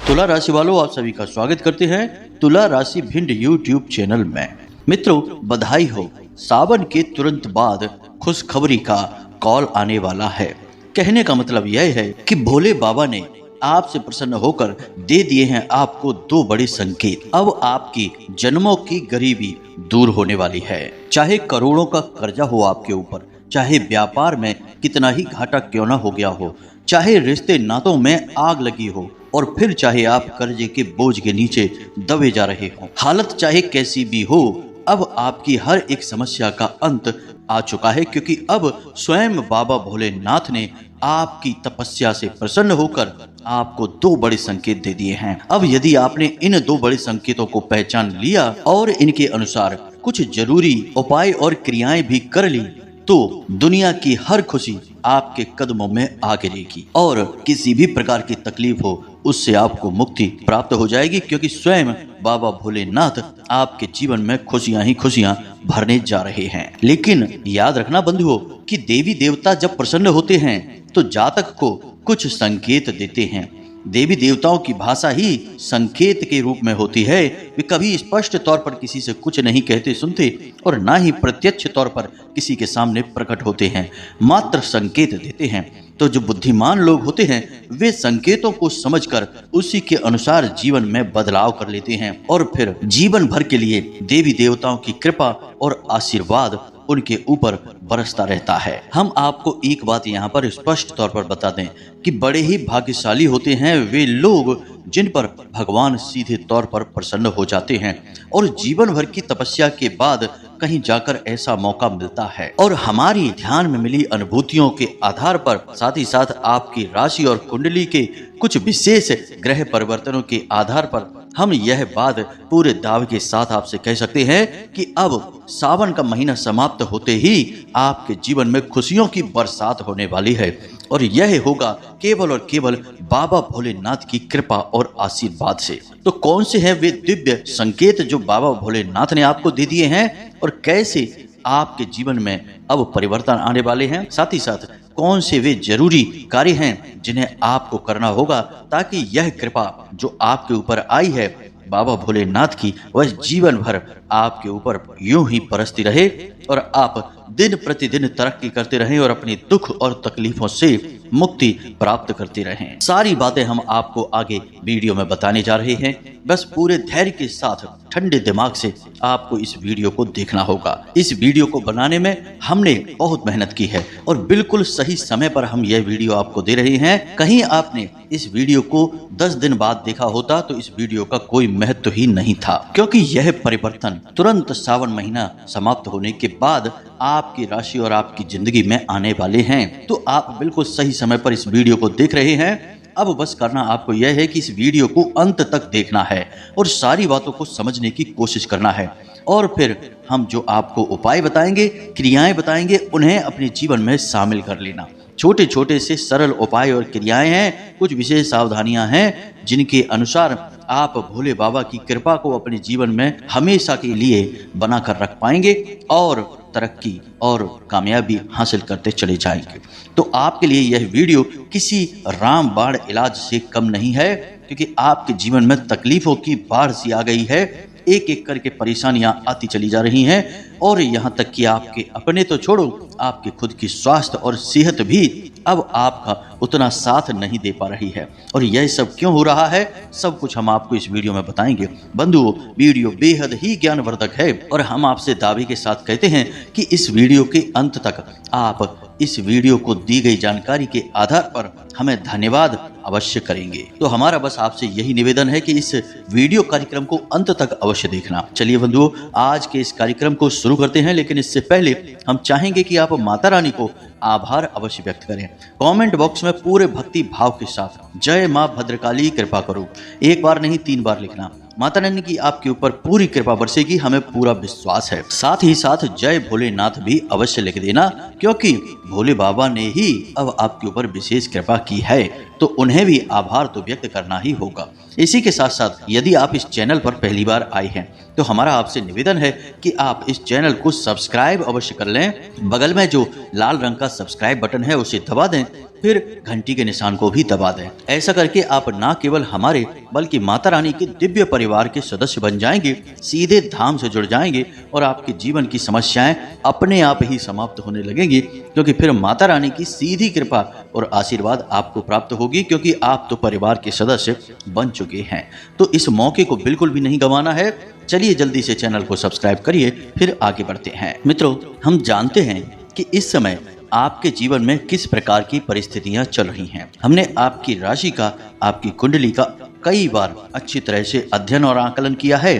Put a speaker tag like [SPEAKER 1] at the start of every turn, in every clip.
[SPEAKER 1] तुला राशि वालों, आप सभी का स्वागत करते हैं तुला राशि भिंड यूट्यूब चैनल में। मित्रों, बधाई हो, सावन के तुरंत बाद खुशखबरी का कॉल आने वाला है। कहने का मतलब यह है कि भोले बाबा ने आपसे प्रसन्न होकर दे दिए हैं आपको दो बड़े संकेत। अब आपकी जन्मों की गरीबी दूर होने वाली है। चाहे करोड़ों का कर्जा हो आपके ऊपर, चाहे व्यापार में कितना ही घाटा क्यों ना हो गया हो, चाहे रिश्ते नातों में आग लगी हो, और फिर चाहे आप कर्जे के बोझ के नीचे दबे जा रहे हो, हालत चाहे कैसी भी हो, अब आपकी हर एक समस्या का अंत आ चुका है। क्योंकि अब स्वयं बाबा भोलेनाथ ने आपकी तपस्या से प्रसन्न होकर आपको दो बड़े संकेत दे दिए हैं। अब यदि आपने इन दो बड़े संकेतों को पहचान लिया और इनके अनुसार कुछ जरूरी उपाय और क्रियाएं भी कर ली, तो दुनिया की हर खुशी आपके कदमों में आ गिरेगी और किसी भी प्रकार की तकलीफ हो उससे आपको मुक्ति प्राप्त हो जाएगी। क्योंकि स्वयं बाबा भोलेनाथ आपके जीवन में खुशियां ही खुशियां भरने जा रहे हैं। लेकिन याद रखना बंधुओं कि देवी देवता जब प्रसन्न होते हैं तो जातक को कुछ संकेत देते हैं। देवी देवताओं की भाषा ही संकेत के रूप में होती है। वे कभी स्पष्ट तौर पर किसी से कुछ नहीं कहते सुनते और ना ही प्रत्यक्ष तौर पर किसी के सामने प्रकट होते हैं, मात्र संकेत देते हैं। तो जो बुद्धिमान लोग होते हैं वे संकेतों को समझकर उसी के अनुसार जीवन में बदलाव कर लेते हैं और फिर जीवन भर के लिए देवी देवताओं की कृपा और आशीर्वाद उनके ऊपर बरसता रहता है। हम आपको एक बात यहाँ पर स्पष्ट तौर पर बता दें कि बड़े ही भाग्यशाली होते हैं वे लोग जिन पर भगवान सीधे तौर पर प्रसन्न हो जाते हैं और जीवन भर की तपस्या के बाद कहीं जाकर ऐसा मौका मिलता है। और हमारी ध्यान में मिली अनुभूतियों के आधार पर, साथ ही साथ आपकी राशि और कुंडली के कुछ विशेष ग्रह परिवर्तनों के आधार पर हम यह बात पूरे दावे के साथ आपसे कह सकते हैं कि अब सावन का महीना समाप्त होते ही आपके जीवन में खुशियों की बरसात होने वाली है। और यह होगा केवल और केवल बाबा भोलेनाथ की कृपा और आशीर्वाद से। तो कौन से हैं वे दिव्य संकेत जो बाबा भोलेनाथ ने आपको दे दिए हैं और कैसे आपके जीवन में अब परिवर्तन आने वाले हैं, साथ ही साथ कौन से वे जरूरी कार्य हैं जिन्हें आपको करना होगा ताकि यह कृपा जो आपके ऊपर आई है बाबा भोलेनाथ की वह जीवन भर आपके ऊपर यूं ही बरसती रहे और आप दिन प्रतिदिन तरक्की करते रहें और अपनी दुख और तकलीफों से मुक्ति प्राप्त करते रहें। सारी बातें हम आपको आगे वीडियो में बताने जा रहे हैं। बस पूरे धैर्य के साथ ठंडे दिमाग से आपको इस वीडियो को देखना होगा। इस वीडियो को बनाने में हमने बहुत मेहनत की है और बिल्कुल सही समय पर हम यह वीडियो आपको दे रहे हैं। कहीं आपने इस वीडियो को 10 दिन बाद देखा होता तो इस वीडियो का कोई महत्व ही नहीं था, क्योंकि यह परिवर्तन तुरंत सावन महीना समाप्त होने के बाद आपकी राशि और आपकी जिंदगी में आने वाले हैं। तो आप बिल्कुल सही समय पर इस वीडियो को देख रहे हैं। अब बस करना आपको यह है कि इस वीडियो को अंत तक देखना है और सारी बातों को समझने की कोशिश करना है और फिर हम जो आपको उपाय बताएंगे, क्रियाएं बताएंगे, उन्हें अपने जीवन में शामिल कर लेना। छोटे छोटे से सरल उपाय और क्रियाएं हैं, कुछ विशेष सावधानियां हैं जिनके अनुसार आप भोले बाबा की कृपा को अपने जीवन में हमेशा के लिए बनाकर रख पाएंगे और तरक्की और कामयाबी हासिल करते चले जाएंगे। तो आपके लिए यह वीडियो किसी रामबाण इलाज से कम नहीं है, क्योंकि आपके जीवन में तकलीफों की बाढ़ सी आ गई है। एक एक करके परेशानियां आती चली जा रही हैं और यहाँ तक कि आपके अपने तो छोड़ो, आपके खुद की स्वास्थ्य और सेहत भी अब आपका उतना साथ नहीं दे पा रही है। और यह सब क्यों हो रहा है, सब कुछ हम आपको इस वीडियो में बताएंगे। बंधुओं, वीडियो बेहद ही ज्ञानवर्धक है और हम आपसे दावे के साथ कहते हैं कि इस वीडियो के अंत तक आप इस वीडियो को दी गई जानकारी के आधार पर हमें धन्यवाद अवश्य करेंगे। तो हमारा बस आपसे यही निवेदन है कि इस वीडियो कार्यक्रम को अंत तक अवश्य देखना। चलिए बंधुओं, आज के इस कार्यक्रम को शुरू करते हैं, लेकिन इससे पहले हम चाहेंगे कि आप माता रानी को आभार अवश्य व्यक्त करें। कमेंट बॉक्स में पूरे भक्ति भाव के साथ जय मां भद्रकाली कृपा करो एक बार नहीं 3 बार लिखना। माता रानी की आपके ऊपर पूरी कृपा बरसेगी, हमें पूरा विश्वास है। साथ ही साथ जय भोलेनाथ भी अवश्य लिख देना, क्योंकि भोले बाबा ने ही अब आपके ऊपर विशेष कृपा की है, तो उन्हें भी आभार तो व्यक्त करना ही होगा। इसी के साथ साथ यदि आप इस चैनल पर पहली बार आए हैं तो हमारा आपसे निवेदन है कि आप इस चैनल को सब्सक्राइब अवश्य कर लें। बगल में जो लाल रंग का सब्सक्राइब बटन है उसे दबा दें फिर घंटी के निशान को भी दबा दें। ऐसा करके आप ना केवल हमारे बल्कि माता रानी के दिव्य परिवार के सदस्य बन जाएंगे, सीधे धाम से जुड़ जाएंगे और आपके जीवन की समस्याएं अपने आप ही समाप्त होने लगेंगी, क्योंकि फिर माता रानी की सीधी कृपा और आशीर्वाद आपको प्राप्त होगी, क्योंकि आप तो परिवार के सदस्य बन चुके हैं। तो इस मौके को बिल्कुल भी नहीं गंवाना है। चलिए जल्दी से चैनल को सब्सक्राइब करिए, फिर आगे बढ़ते हैं। मित्रों, हम जानते हैं कि इस समय आपके जीवन में किस प्रकार की परिस्थितियां चल रही हैं। हमने आपकी राशि का, आपकी कुंडली का कई बार अच्छी तरह से अध्ययन और आकलन किया है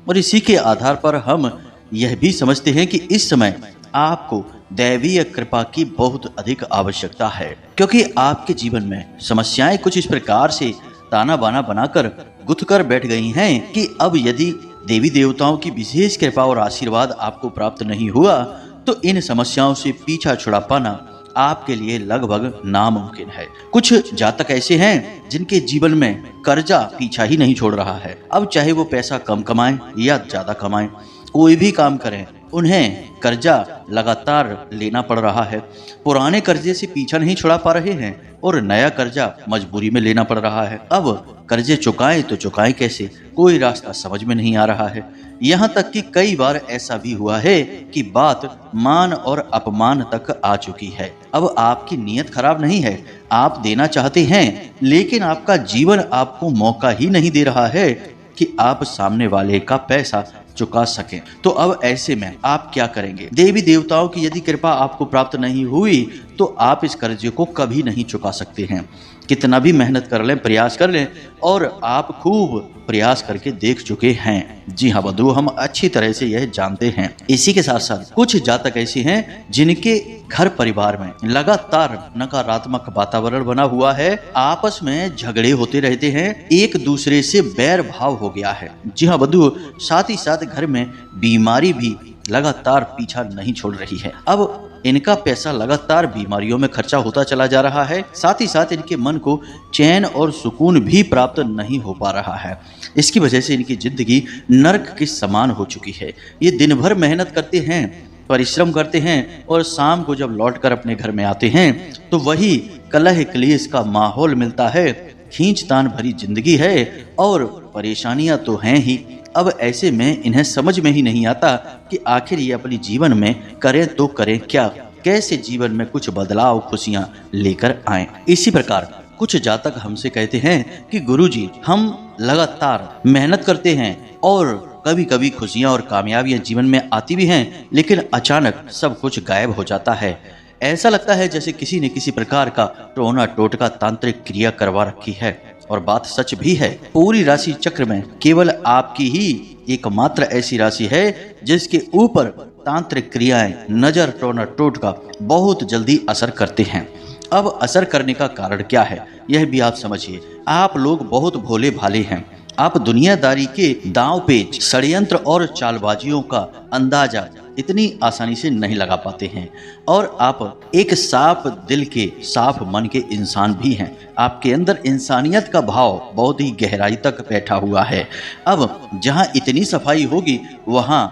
[SPEAKER 1] और इसी के आधार पर हम यह भी समझते हैं कि इस समय आपको दैवीय कृपा की बहुत अधिक आवश्यकता है, क्योंकि आपके जीवन में समस्याएं कुछ इस प्रकार से ताना बाना बनाकर गुथ कर बैठ गई हैं कि अब यदि देवी देवताओं की विशेष कृपा और आशीर्वाद आपको प्राप्त नहीं हुआ तो इन समस्याओं से पीछा छुड़ा पाना आपके लिए लगभग नामुमकिन है। कुछ जातक ऐसे हैं जिनके जीवन में कर्जा पीछा ही नहीं छोड़ रहा है। अब चाहे वो पैसा कम कमाएं या ज्यादा कमाएं, कोई भी काम करें, उन्हें कर्जा लगातार लेना पड़ रहा है। पुराने कर्जे से पीछा नहीं छुड़ा पा रहे हैं और नया कर्जा मजबूरी में लेना पड़ रहा है। अब कर्जे चुकाएं तो चुकाएं कैसे, कोई रास्ता समझ में नहीं आ रहा है। यहाँ तक कि कई बार ऐसा भी हुआ है कि बात मान और अपमान तक आ चुकी है। अब आपकी नीयत खराब नहीं है, आप देना चाहते हैं, लेकिन आपका जीवन आपको मौका ही नहीं दे रहा है कि आप सामने वाले का पैसा चुका सकें। तो अब ऐसे में आप क्या करेंगे? देवी देवताओं की यदि कृपा आपको प्राप्त नहीं हुई तो आप इस कर्जे को कभी नहीं चुका सकते हैं। कितना भी मेहनत कर लें, प्रयास कर लें, और आप खूब प्रयास करके देख चुके हैं। जी हाँ बंधु, हम अच्छी तरह से यह जानते हैं। इसी के साथ साथ कुछ जातक ऐसे हैं जिनके घर परिवार में लगातार नकारात्मक वातावरण बना हुआ है, आपस में झगड़े होते रहते हैं, एक दूसरे से बैर भाव हो गया है। जी हाँ बंधु, साथ ही साथ घर में बीमारी भी लगातार पीछा नहीं छोड़ रही है। अब इनका पैसा लगातार बीमारियों में खर्चा होता चला जा रहा है, साथ ही साथ इनके मन को चैन और सुकून भी प्राप्त नहीं हो पा रहा है। इसकी वजह से इनकी जिंदगी नर्क के समान हो चुकी है। ये दिन भर मेहनत करते हैं, परिश्रम करते हैं और शाम को जब लौटकर अपने घर में आते हैं तो वही कलह क्लेश का माहौल मिलता है। खींचतान भरी जिंदगी है और परेशानियां तो हैं ही। अब ऐसे में इन्हें समझ में ही नहीं आता कि आखिर ये अपने जीवन में करें तो करें क्या, कैसे जीवन में कुछ बदलाव, खुशियां लेकर आएं। इसी प्रकार कुछ जातक हमसे कहते हैं कि गुरुजी, हम लगातार मेहनत करते हैं और कभी कभी खुशियां और कामयाबियां जीवन में आती भी हैं, लेकिन अचानक सब कुछ गायब हो जाता है। ऐसा लगता है जैसे किसी ने किसी प्रकार का टोना टोटका तांत्रिक क्रिया करवा रखी है। और बात सच भी है, पूरी राशि चक्र में केवल आपकी ही एकमात्र ऐसी राशि है जिसके ऊपर तांत्रिक क्रियाएं, नजर, टोना टोटका बहुत जल्दी असर करते हैं। अब असर करने का कारण क्या है, यह भी आप समझिए। आप लोग बहुत भोले भाले हैं। आप दुनियादारी के दांव पेच, षड्यंत्र और चालबाजियों का अंदाजा इतनी आसानी से नहीं लगा पाते हैं और आप एक साफ दिल के, साफ मन के इंसान भी हैं। आपके अंदर इंसानियत का भाव बहुत ही गहराई तक बैठा हुआ है। अब जहां इतनी सफाई होगी वहां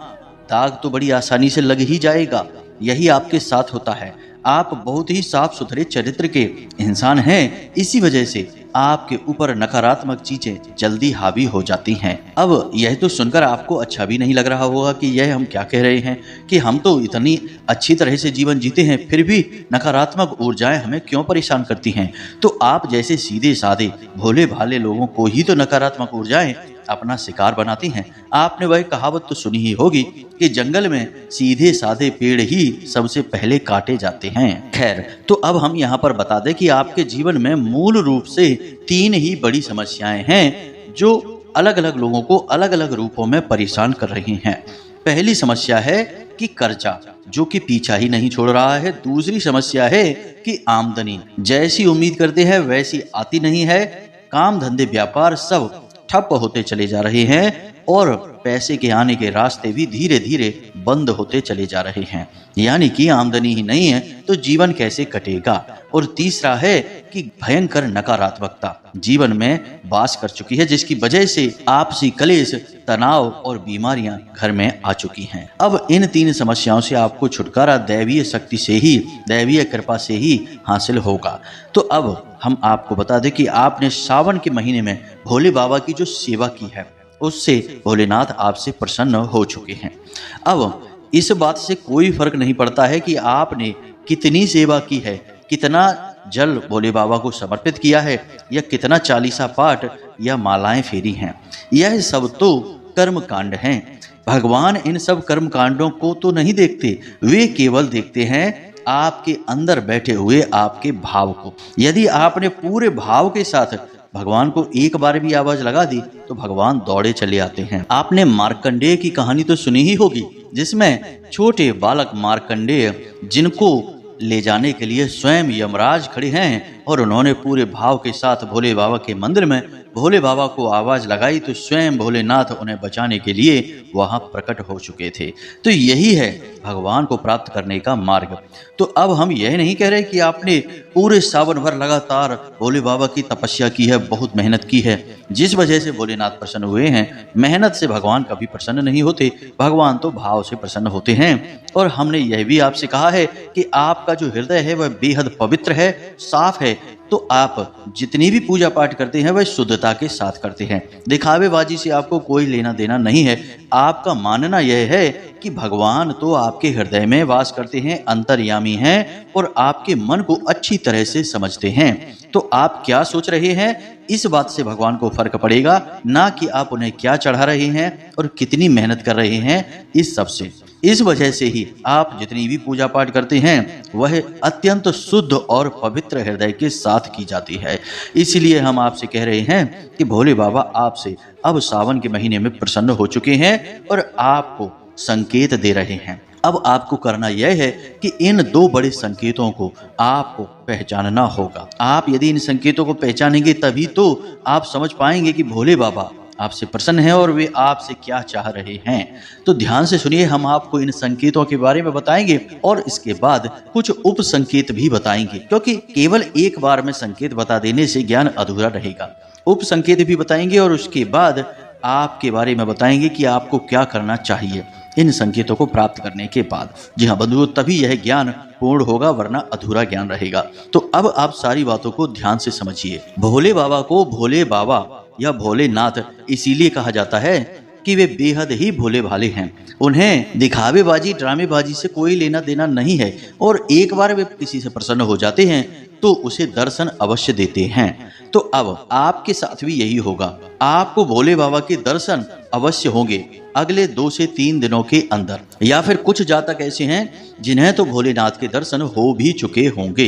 [SPEAKER 1] दाग तो बड़ी आसानी से लग ही जाएगा। यही आपके साथ होता है। आप बहुत ही साफ सुथरे चरित्र के इंसान हैं, इसी वजह से आपके ऊपर नकारात्मक चीजें जल्दी हावी हो जाती हैं। अब यह तो सुनकर आपको अच्छा भी नहीं लग रहा होगा कि यह हम क्या कह रहे हैं कि हम तो इतनी अच्छी तरह से जीवन जीते हैं, फिर भी नकारात्मक ऊर्जाएं हमें क्यों परेशान करती हैं। तो आप जैसे सीधे साधे भोले भाले लोगों को ही तो नकारात्मक ऊर्जाएं अपना शिकार बनाती हैं। आपने वह कहावत तो सुनी ही होगी कि जंगल में सीधे साधे पेड़ ही सबसे पहले काटे जाते हैं। खैर, तो अब हम यहाँ पर बता दें कि आपके जीवन में मूल रूप से 3 ही बड़ी समस्याएं हैं जो अलग अलग लोगों को अलग अलग रूपों में परेशान कर रही हैं। पहली समस्या है कि कर्जा, जो कि पीछा ही नहीं छोड़ रहा है। दूसरी समस्या है कि आमदनी, जैसी उम्मीद करते हैं वैसी आती नहीं है। काम धंधे व्यापार सब ठप होते चले जा रहे हैं। और पैसे के आने के रास्ते भी धीरे धीरे बंद होते चले जा रहे हैं। यानी कि आमदनी ही नहीं है तो जीवन कैसे कटेगा। और तीसरा है कि भयंकर नकारात्मकता जीवन में वास कर चुकी है, जिसकी वजह से आपसी कलेश, तनाव और बीमारियां घर में आ चुकी हैं। अब इन 3 समस्याओं से आपको छुटकारा दैवीय शक्ति से ही, दैवीय कृपा से ही हासिल होगा। तो अब हम आपको बता दें कि आपने सावन के महीने में भोले बाबा की जो सेवा की है उससे भोलेनाथ आपसे प्रसन्न हो चुके हैं। अब इस बात से कोई फर्क नहीं पड़ता है कि आपने कितनी सेवा की है, कितना जल भोले बाबा को समर्पित किया है, या कितना चालीसा पाठ या मालाएं फेरी हैं। यह सब तो कर्म कांड हैं। भगवान इन सब कर्म कांडों को तो नहीं देखते, वे केवल देखते हैं आपके अंदर बैठे हुए आपके भाव को। यदि आपने पूरे भाव के साथ भगवान को एक बार भी आवाज लगा दी तो भगवान दौड़े चले आते हैं। आपने मार्कंडेय की कहानी तो सुनी ही होगी, जिसमें छोटे बालक मार्कंडेय, जिनको ले जाने के लिए स्वयं यमराज खड़े हैं, और उन्होंने पूरे भाव के साथ भोले बाबा के मंदिर में भोले बाबा को आवाज लगाई तो स्वयं भोलेनाथ उन्हें बचाने के लिए वहां प्रकट हो चुके थे। तो यही है भगवान को प्राप्त करने का मार्ग। तो अब हम यह नहीं कह रहे कि आपने पूरे सावन भर लगातार भोले बाबा की तपस्या की है, बहुत मेहनत की है, जिस वजह से भोलेनाथ प्रसन्न हुए हैं। मेहनत से भगवान कभी प्रसन्न नहीं होते, भगवान तो भाव से प्रसन्न होते हैं। और हमने यह भी आपसे कहा है कि आपका जो हृदय है वह बेहद पवित्र है, साफ है। तो आप जितनी भी पूजा पाठ करते हैं वह शुद्धता के साथ करते हैं। दिखावेबाजी से आपको कोई लेना देना नहीं है। आपका मानना यह है कि भगवान तो आपके हृदय में वास करते हैं, अंतर्यामी हैं और आपके मन को अच्छी तरह से समझते हैं। तो आप क्या सोच रहे हैं, इस बात से भगवान को फर्क पड़ेगा, ना कि आप उन्हें क्या चढ़ा रहे हैं और कितनी मेहनत कर रहे हैं। इस सब से, इस वजह से ही आप जितनी भी पूजा पाठ करते हैं वह अत्यंत शुद्ध और पवित्र हृदय के साथ की जाती है। इसलिए हम आपसे कह रहे हैं कि भोले बाबा आपसे अब सावन के महीने में प्रसन्न हो चुके हैं और आपको संकेत दे रहे हैं। अब आपको करना यह है कि इन 2 बड़े संकेतों को आपको पहचानना होगा। आप यदि इन संकेतों को पहचानेंगे तभी तो आप समझ पाएंगे कि भोले बाबा आपसे प्रसन्न हैं और वे आपसे क्या चाह रहे हैं। तो ध्यान से सुनिए, हम आपको इन संकेतों के बारे में बताएंगे और इसके बाद कुछ उप संकेत भी बताएंगे, क्योंकि केवल एक बार में संकेत बता देने से ज्ञान अधूरा रहेगा। उप संकेत भी बताएंगे और उसके बाद आपके बारे में बताएंगे कि आपको क्या करना चाहिए इन संकेतों को प्राप्त करने के बाद। जी हाँ बंधुओं, तभी यह ज्ञान पूर्ण होगा, वरना अधूरा ज्ञान रहेगा। तो अब आप सारी बातों को ध्यान से समझिए। भोले बाबा को भोले बाबा या भोलेनाथ इसीलिए कहा जाता है कि वे बेहद ही भोले भाले हैं। उन्हें दिखावेबाजी, ड्रामेबाजी से कोई लेना देना नहीं है, और एक बार वे किसी से प्रसन्न हो जाते हैं तो उसे दर्शन अवश्य देते हैं। तो अब आपके साथ भी यही होगा, आपको भोले बाबा के दर्शन अवश्य होंगे अगले 2 से 3 दिनों के अंदर। या फिर कुछ जातक ऐसे हैं जिन्हें तो भोलेनाथ के दर्शन हो भी चुके होंगे।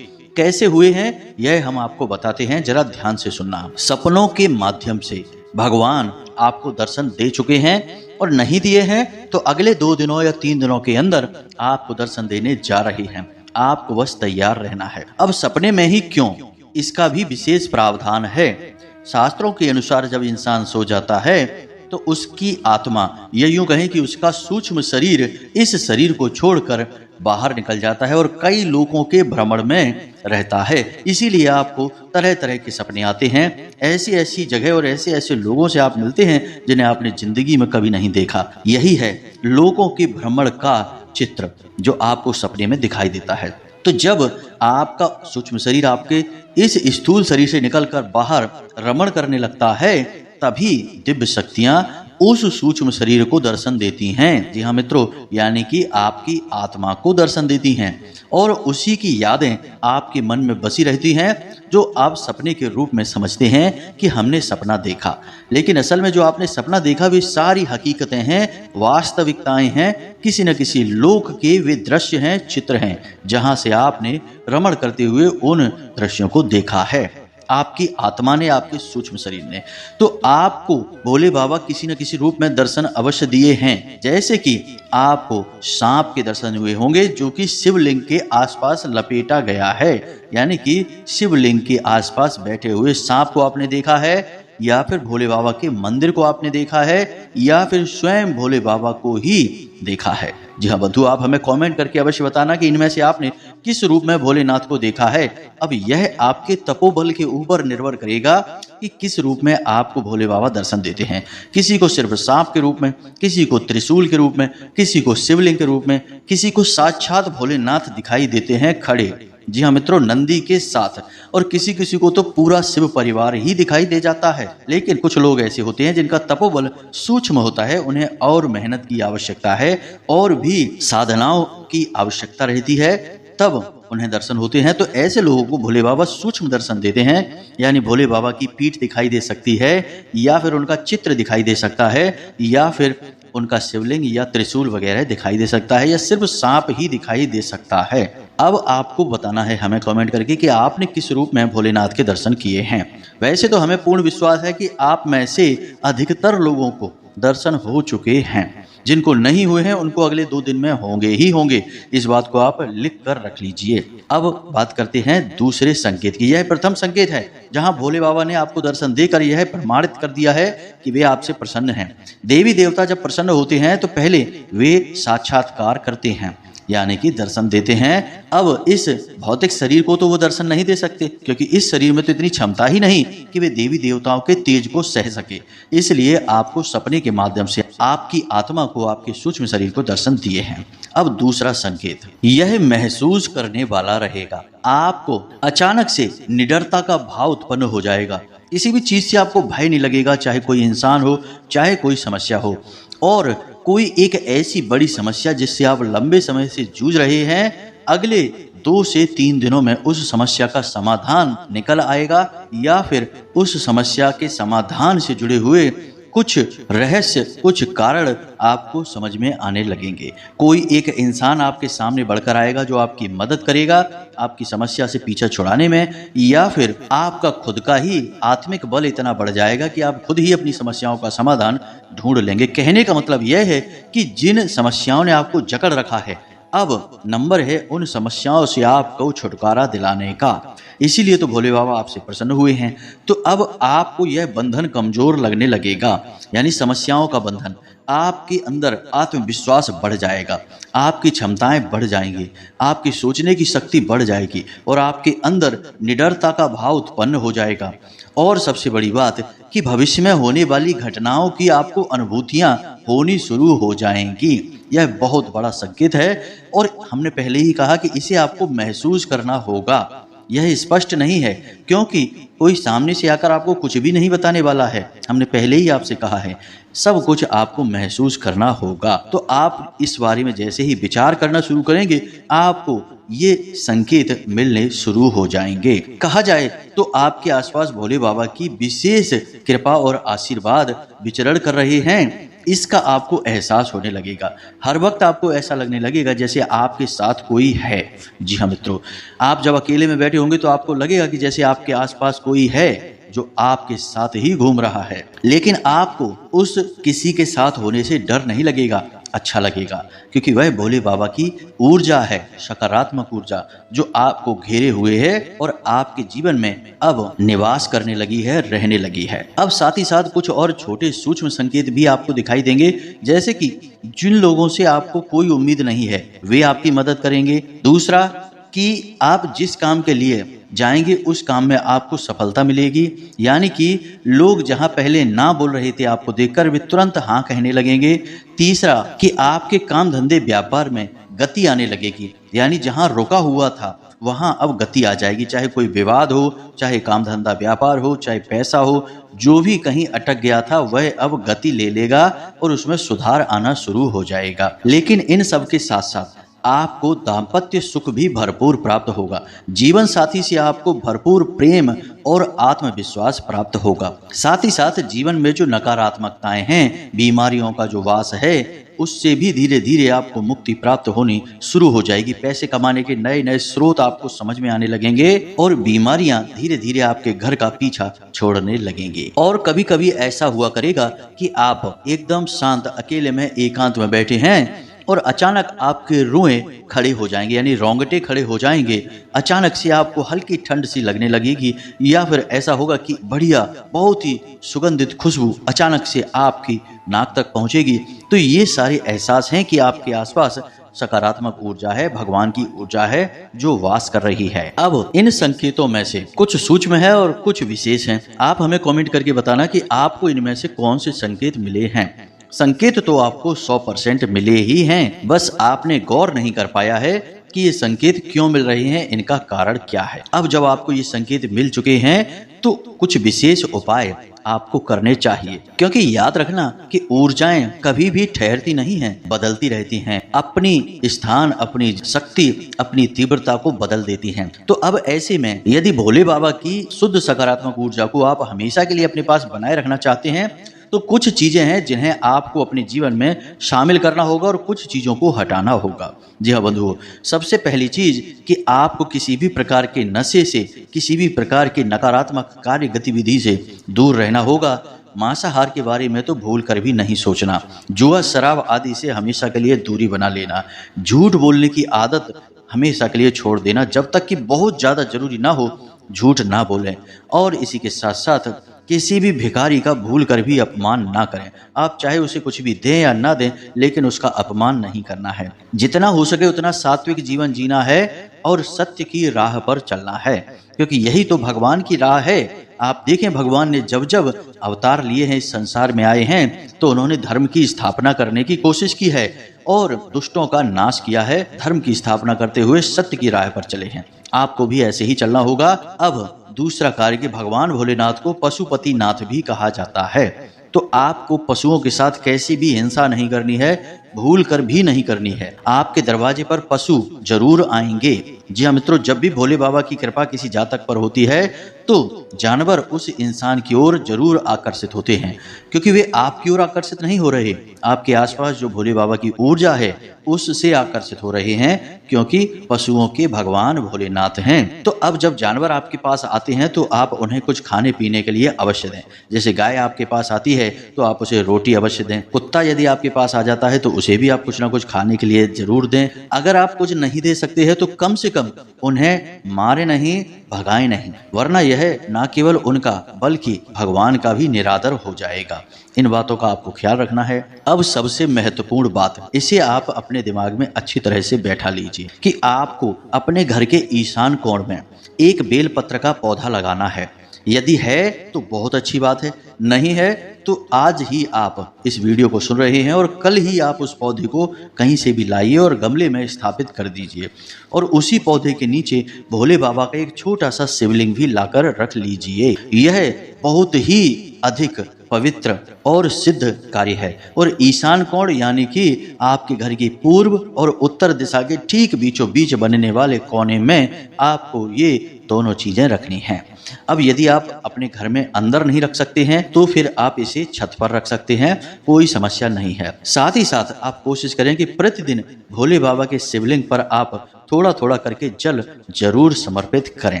[SPEAKER 1] कैसे हुए हैं यह हम आपको बताते हैं, जरा ध्यान से सुनना। सपनों के माध्यम से भगवान आपको दर्शन दे चुके हैं, और नहीं दिए हैं तो अगले 2 दिनों या 3 दिनों के अंदर आपको दर्शन देने जा रहे हैं। आपको बस तैयार रहना है। अब सपने में ही क्यों, इसका भी विशेष प्रावधान है। शास्त्रों के अनुसार जब इंसान सो जाता है तो उसकी आत्मा, या यूं कहें कि उसका सूक्ष्म शरीर इस शरीर को छोड़कर बाहर निकल जाता है और कई लोगों के भ्रमण में रहता है। इसीलिए आपको तरह तरह के सपने आते हैं। ऐसी ऐसी जगह और ऐसे ऐसे लोगों से आप मिलते हैं जिन्हें आपने जिंदगी में कभी नहीं देखा। यही है लोगों के भ्रमण का चित्र जो आपको सपने में दिखाई देता है। तो जब आपका सूक्ष्म शरीर आपके इस स्थूल शरीर से निकलकर बाहर रमण करने लगता है, तभी दिव्य शक्तियां उस सूक्ष्म शरीर को दर्शन देती हैं। जी हाँ मित्रों, यानी कि आपकी आत्मा को दर्शन देती हैं, और उसी की यादें आपके मन में बसी रहती हैं, जो आप सपने के रूप में समझते हैं कि हमने सपना देखा। लेकिन असल में जो आपने सपना देखा वे सारी हकीकतें हैं, वास्तविकताएं हैं, किसी न किसी लोक के वे दृश्य हैं, चित्र हैं, जहां से आपने रमण करते हुए उन दृश्यों को देखा है, आपकी आत्मा ने, आपके सूक्ष्म शरीर ने। तो आपको भोले बाबा किसी न किसी रूप में दर्शन अवश्य दिए हैं। जैसे कि आपको सांप के दर्शन हुए होंगे जो कि शिवलिंग के आसपास लपेटा गया है, यानी कि शिवलिंग के आसपास बैठे हुए सांप को आपने देखा है। या फिर भोले बाबा के मंदिर को आपने देखा है या फिर स्वयं भोले बाबा को ही देखा है? जी हाँ बंधु, आप हमें कमेंट करके अवश्य बताना कि इनमें से आपने किस रूप में भोलेनाथ को देखा है। अब यह आपके तपोबल के ऊपर निर्भर करेगा कि किस रूप में आपको भोले बाबा दर्शन देते हैं। किसी को सिर्फ सांप के रूप में, किसी को त्रिशूल के रूप में, किसी को शिवलिंग के रूप में, किसी को साक्षात भोलेनाथ दिखाई देते हैं खड़े, जी हाँ मित्रों, नंदी के साथ, और किसी किसी को तो पूरा शिव परिवार ही दिखाई दे जाता है। लेकिन कुछ लोग ऐसे होते हैं जिनका तपोबल सूक्ष्म होता है, उन्हें और मेहनत की आवश्यकता है और भी साधनाओं की आवश्यकता रहती है, तब उन्हें दर्शन होते हैं। तो ऐसे लोगों को भोले बाबा सूक्ष्म दर्शन देते हैं, यानी भोले बाबा की पीठ दिखाई दे सकती है या फिर उनका चित्र दिखाई दे सकता है या फिर उनका शिवलिंग या त्रिशूल वगैरह दिखाई दे सकता है या सिर्फ सांप ही दिखाई दे सकता है। अब आपको बताना है हमें कमेंट करके कि आपने किस रूप में भोलेनाथ के दर्शन किए हैं। वैसे तो हमें पूर्ण विश्वास है कि आप में से अधिकतर लोगों को दर्शन हो चुके हैं। जिनको नहीं हुए हैं उनको अगले 2 दिन में होंगे ही होंगे, इस बात को आप लिख कर रख लीजिए। अब बात करते हैं दूसरे संकेत की। यह प्रथम संकेत है जहां भोले बाबा ने आपको दर्शन देकर यह प्रमाणित कर दिया है कि वे आपसे प्रसन्न हैं। देवी देवता जब प्रसन्न होते हैं तो पहले वे साक्षात्कार करते हैं, यानी कि दर्शन देते हैं। अब इस भौतिक शरीर को तो वो दर्शन नहीं दे सकते, क्योंकि इस शरीर में तो इतनी क्षमता ही नहीं कि वे देवी देवताओं के तेज को सह सके। इसलिए आपको सपने के माध्यम से आपकी आत्मा को आपके सूक्ष्म शरीर को दर्शन दिए हैं। अब दूसरा संकेत, यह महसूस करने वाला रहेगा। आपको अचानक से निडरता का भाव उत्पन्न हो जाएगा। किसी भी चीज से आपको भय नहीं लगेगा, चाहे कोई इंसान हो, चाहे कोई समस्या हो, और कोई एक ऐसी बड़ी समस्या जिससे आप लंबे समय से जूझ रहे हैं, अगले 2 से 3 दिनों में उस समस्या का समाधान निकल आएगा या फिर उस समस्या के समाधान से जुड़े हुए कुछ रहस्य, कुछ कारण आपको समझ में आने लगेंगे। कोई एक इंसान आपके सामने बढ़कर आएगा जो आपकी मदद करेगा आपकी समस्या से पीछा छुड़ाने में, या फिर आपका खुद का ही आत्मिक बल इतना बढ़ जाएगा कि आप खुद ही अपनी समस्याओं का समाधान ढूंढ लेंगे। कहने का मतलब यह है कि जिन समस्याओं ने आपको जकड़ रखा है, अब नंबर है उन समस्याओं से आपको छुटकारा दिलाने का। इसीलिए तो भोले बाबा आपसे प्रसन्न हुए हैं। तो अब आपको यह बंधन कमजोर लगने लगेगा, यानी समस्याओं का बंधन। आपके अंदर आत्मविश्वास बढ़ जाएगा, आपकी क्षमताएं बढ़ जाएंगी, आपकी सोचने की शक्ति बढ़ जाएगी और आपके अंदर निडरता का भाव उत्पन्न हो जाएगा। और सबसे बड़ी बात कि भविष्य में होने वाली घटनाओं की आपको अनुभूतियां होनी शुरू हो जाएंगी। यह बहुत बड़ा संकेत है और हमने पहले ही कहा कि इसे आपको महसूस करना होगा। यह स्पष्ट नहीं है क्योंकि कोई सामने से आकर आपको कुछ भी नहीं बताने वाला है। हमने पहले ही आपसे कहा है, सब कुछ आपको महसूस करना होगा। तो आप इस बारे में जैसे ही विचार करना शुरू करेंगे, आपको ये संकेत मिलने शुरू हो जाएंगे। कहा जाए तो आपके आसपास भोले बाबा की विशेष कृपा और आशीर्वाद विचरण कर रहे हैं, इसका आपको एहसास होने लगेगा। हर वक्त आपको ऐसा लगने लगेगा जैसे आपके साथ कोई है। जी हाँ मित्रों, आप जब अकेले में बैठे होंगे तो आपको लगेगा कि जैसे आपके आसपास कोई है जो आपके साथ ही घूम रहा है। लेकिन आपको उस किसी के साथ होने से डर नहीं लगेगा, अच्छा लगेगा, क्योंकि वह भोले बाबा की ऊर्जा है, सकारात्मक ऊर्जा जो आपको घेरे हुए है और आपके जीवन में अब निवास करने लगी है, रहने लगी है। अब साथ ही साथ कुछ और छोटे सूक्ष्म संकेत भी आपको दिखाई देंगे, जैसे कि जिन लोगों से आपको कोई उम्मीद नहीं है वे आपकी मदद करेंगे। दूसरा कि आप जिस काम के लिए जाएंगे उस काम में आपको सफलता मिलेगी, यानी कि लोग जहां पहले ना बोल रहे थे आपको देखकर वे तुरंत हाँ कहने लगेंगे। तीसरा कि आपके काम धंधे व्यापार में गति आने लगेगी, यानी जहां रुका हुआ था वहां अब गति आ जाएगी। चाहे कोई विवाद हो, चाहे काम धंधा व्यापार हो, चाहे पैसा हो, जो भी कहीं अटक गया था वह अब गति ले लेगा और उसमें सुधार आना शुरू हो जाएगा। लेकिन इन सब के साथ साथ आपको दाम्पत्य सुख भी भरपूर प्राप्त होगा। जीवन साथी से आपको भरपूर प्रेम और आत्मविश्वास प्राप्त होगा। साथ ही साथ जीवन में जो नकारात्मकताएं हैं, बीमारियों का जो वास है, उससे भी धीरे धीरे आपको मुक्ति प्राप्त होनी शुरू हो जाएगी। पैसे कमाने के नए नए स्रोत आपको समझ में आने लगेंगे और बीमारियां धीरे धीरे आपके घर का पीछा छोड़ने लगेंगे। और कभी कभी ऐसा हुआ करेगा कि आप एकदम शांत अकेले में एकांत में बैठे हैं और अचानक आपके रुएं खड़े हो जाएंगे, यानी रोंगटे खड़े हो जाएंगे। अचानक से आपको हल्की ठंड सी लगने लगेगी, या फिर ऐसा होगा कि बढ़िया बहुत ही सुगंधित खुशबू अचानक से आपकी नाक तक पहुंचेगी। तो ये सारे एहसास हैं कि आपके आसपास सकारात्मक ऊर्जा है, भगवान की ऊर्जा है जो वास कर रही है। अब इन संकेतों में से कुछ सूक्ष्म है और कुछ विशेष हैं। आप हमें कमेंट करके बताना कि आपको इनमें से कौन से संकेत मिले हैं। संकेत तो आपको 100% मिले ही हैं, बस आपने गौर नहीं कर पाया है कि ये संकेत क्यों मिल रहे हैं, इनका कारण क्या है। अब जब आपको ये संकेत मिल चुके हैं तो कुछ विशेष उपाय आपको करने चाहिए, क्योंकि याद रखना कि ऊर्जाएं कभी भी ठहरती नहीं हैं, बदलती रहती हैं, अपनी स्थान, अपनी शक्ति, अपनी तीव्रता को बदल देती हैं। तो अब ऐसे में यदि भोले बाबा की शुद्ध सकारात्मक ऊर्जा को आप हमेशा के लिए अपने पास बनाए रखना चाहते हैं तो कुछ चीजें हैं जिन्हें आपको अपने जीवन में शामिल करना होगा और कुछ चीजों को हटाना होगा। जी हाँ बंधुओं, सबसे पहली चीज कि आपको किसी भी प्रकार के नशे से, किसी भी प्रकार की नकारात्मक कार्य गतिविधि से दूर रहना होगा। मांसाहार के बारे में तो भूल कर भी नहीं सोचना, जुआ, शराब आदि से हमेशा के लिए दूरी बना लेना, झूठ बोलने की आदत हमेशा के लिए छोड़ देना, जब तक कि बहुत ज़्यादा जरूरी ना हो झूठ ना बोलें। और इसी के साथ साथ किसी भी भिखारी का भूल कर भी अपमान ना करें। आप चाहे उसे कुछ भी दें या ना दें, लेकिन उसका अपमान नहीं करना है। जितना हो सके उतना सात्विक जीवन जीना है और सत्य की राह पर चलना है, क्योंकि यही तो भगवान की राह है। आप देखें, भगवान ने जब जब अवतार लिए हैं, इस संसार में आए हैं, तो उन्होंने धर्म की स्थापना करने की कोशिश की है और दुष्टों का नाश किया है। धर्म की स्थापना करते हुए सत्य की राह पर चले हैं। आपको भी ऐसे ही चलना होगा। अब दूसरा कार्य कि भगवान भोलेनाथ को पशुपति नाथ भी कहा जाता है। तो आपको पशुओं के साथ कैसी भी हिंसा नहीं करनी है, भूल कर भी नहीं करनी है। आपके दरवाजे पर पशु जरूर आएंगे। जी हाँ मित्रों, जब भी भोले बाबा की कृपा किसी जातक पर होती है तो जानवर उस इंसान की ओर जरूर आकर्षित होते हैं, क्योंकि वे आपकी ओर आकर्षित नहीं हो रहे, आपके आसपास जो भोले बाबा की ऊर्जा है उससे आकर्षित हो रहे हैं, क्योंकि पशुओं के भगवान भोलेनाथ हैं। तो अब जब जानवर आपके पास आते हैं तो आप उन्हें कुछ खाने पीने के लिए अवश्य दें। जैसे गाय आपके पास आती है तो आप उसे रोटी अवश्य दें। कुत्ता यदि आपके पास आ जाता है तो उसे भी आप कुछ ना कुछ खाने के लिए जरूर दें। अगर आप कुछ नहीं दे सकते हैं तो कम से कम उन्हें मारे नहीं, भगाए नहीं, वरना यह ना केवल उनका बल्कि भगवान का भी निरादर हो जाएगा। इन बातों का आपको ख्याल रखना है। अब सबसे महत्वपूर्ण बात, इसे आप अपने दिमाग में अच्छी तरह से बैठा लीजिए कि आपको अपने घर के ईशान कोण में एक बेलपत्र का पौधा लगाना है। यदि है तो बहुत अच्छी बात है, नहीं है तो आज ही आप इस वीडियो को सुन रहे हैं और कल ही आप उस पौधे को कहीं से भी लाइए और गमले में स्थापित कर दीजिए, और उसी पौधे के नीचे भोले बाबा का एक छोटा सा शिवलिंग भी लाकर रख लीजिए। यह बहुत ही अधिक पवित्र और सिद्ध कार्य है। और ईशान कोण यानी कि आपके घर की पूर्व और उत्तर दिशा के ठीक बीचों बीच बनने वाले कोने में आपको ये दोनों चीजें रखनी हैं। अब यदि आप अपने घर में अंदर नहीं रख सकते हैं तो फिर आप इसे छत पर रख सकते हैं, कोई समस्या नहीं है। साथ ही साथ आप कोशिश करें कि प्रतिदिन भोले बाबा के शिवलिंग पर आप थोड़ा थोड़ा करके जल जरूर समर्पित करें,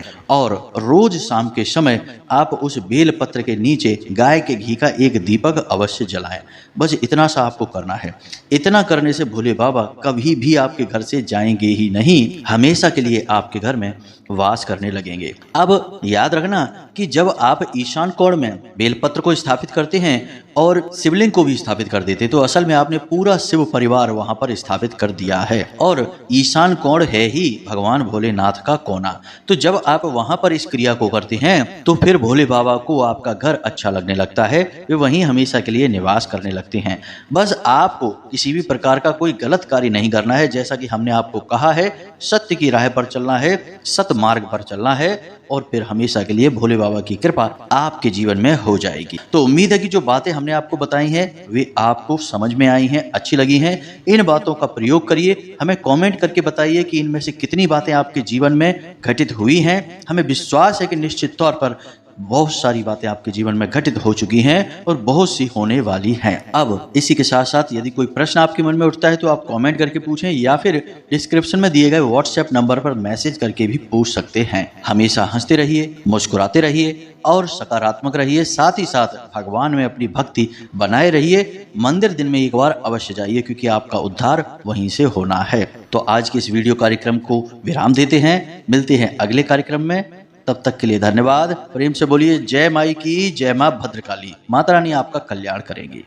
[SPEAKER 1] और रोज शाम के समय आप उस बेल पत्र के नीचे गाय के घी का एक दीपक अवश्य जलाएं। बस इतना सा आपको करना है। इतना करने से भोले बाबा कभी भी आपके घर से जाएंगे ही नहीं, हमेशा के लिए आपके घर में वास करने लगेंगे। अब याद रखना कि जब आप ईशान कोण में बेलपत्र को स्थापित करते हैं और शिवलिंग को भी स्थापित कर देते, तो असल में आपने पूरा शिव परिवार वहां पर स्थापित कर दिया है, और ईशान कोण है ही भगवान भोलेनाथ का कोना। तो जब आप वहां पर इस क्रिया को करते हैं तो फिर भोले बाबा को आपका घर अच्छा लगने लगता है, वे वहीं हमेशा के लिए निवास करने लगते हैं। बस आपको किसी भी प्रकार का कोई गलत कार्य नहीं करना है। जैसा कि हमने आपको कहा है, सत्य की राह पर चलना है, सत मार्ग पर चलना है, और फिर हमेशा के लिए भोले बाबा की कृपा आपके जीवन में हो जाएगी। तो उम्मीद है कि जो बातें हमने आपको बताई हैं वे आपको समझ में आई हैं, अच्छी लगी हैं। इन बातों का प्रयोग करिए। हमें कमेंट करके बताइए कि इनमें से कितनी बातें आपके जीवन में घटित हुई हैं। हमें विश्वास है कि निश्चित तौर पर बहुत सारी बातें आपके जीवन में घटित हो चुकी हैं और बहुत सी होने वाली हैं। अब इसी के साथ साथ यदि कोई प्रश्न आपके मन में उठता है तो आप कमेंट करके पूछें या फिर डिस्क्रिप्शन में दिए गए व्हाट्सएप नंबर पर मैसेज करके भी पूछ सकते हैं। हमेशा हंसते रहिए, मुस्कुराते रहिए और सकारात्मक रहिए। साथ ही साथ भगवान में अपनी भक्ति बनाए रहिए। मंदिर दिन में एक बार अवश्य जाइए, क्योंकि आपका उद्धार वहीं से होना है। तो आज के इस वीडियो कार्यक्रम को विराम देते हैं, मिलते हैं अगले कार्यक्रम में। तब तक के लिए धन्यवाद। प्रेम से बोलिए जय माई की, जय मां भद्रकाली। माता रानी आपका कल्याण करेंगी।